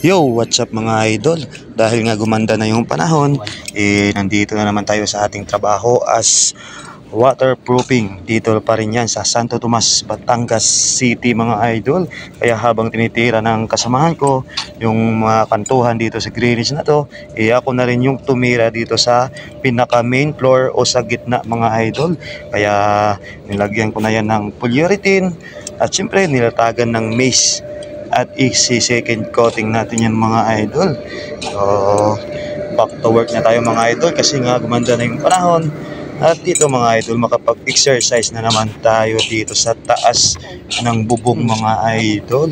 Yo, what's up mga idol? Dahil nga gumanda na yung panahon, nandito na naman tayo sa ating trabaho as waterproofing. Dito pa rin yan sa Santo Tomas, Batangas City mga idol. Kaya habang tinitira ng kasamahan ko yung mga kantuhan dito sa Greenwich na to, ako na rin yung tumira dito sa pinaka main floor o sa gitna mga idol. Kaya nilagyan ko na yan ng polyurethane at syempre nilatagan ng mace. At isi-second coating natin yan mga idol. So, back to work na tayo mga idol kasi nga gumanda na yung panahon. At dito mga idol, makapag-exercise na naman tayo dito sa taas ng bubong mga idol.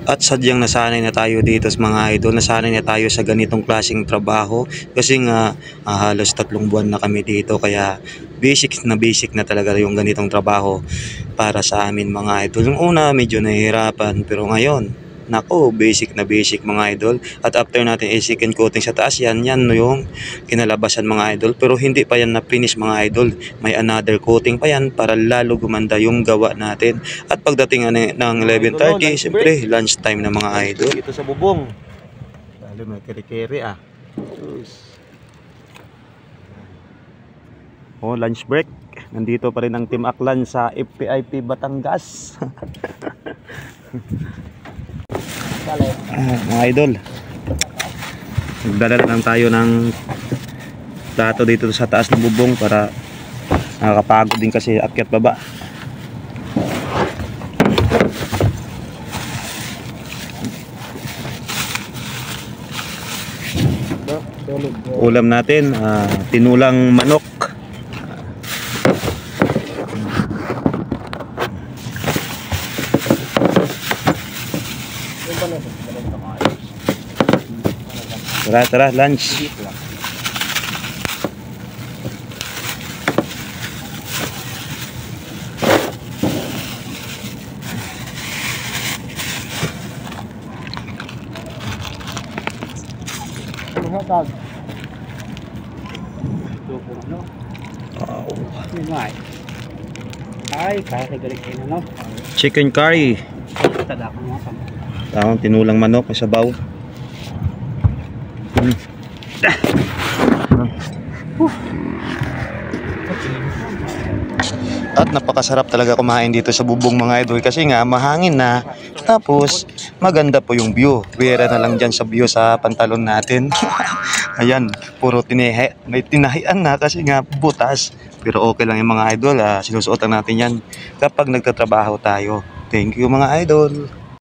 At sadyang nasanay na tayo dito sa mga idol, nasanay na tayo sa ganitong klaseng trabaho kasi nga halos 3 buwan na kami dito, kaya basic na talaga yung ganitong trabaho para sa amin mga idol. Yung una medyo nahihirapan pero ngayon nako, basic na basic mga idol. At after natin second coating sa taas, yan yung kinalabasan mga idol. Pero hindi pa yan na finish mga idol. May another coating pa yan para lalo gumanda yung gawa natin. At pagdating ng 11:30, siyempre lunch time na mga idol. Ito sa bubong. Lalo may keri-keri Oh, lunch break. Nandito pa rin ang Team Aklan sa FPIP Batangas. Mga idol, magdala lang tayo ng plato dito sa taas ng bubong para nakakapagod din kasi akyat baba. Ulam natin, tinulang manok. Tara, lunch. Chicken curry. Tawang tinulang manok sa sabaw. At napakasarap talaga kumain dito sa bubong mga idol kasi nga mahangin na, tapos maganda po yung view. Bira na lang dyan sa view sa pantalon natin. Ayan, puro may tinahian na kasi nga butas, pero okay lang yung mga idol. Sinusuotan natin yan kapag nagtatrabaho tayo. Thank you mga idol.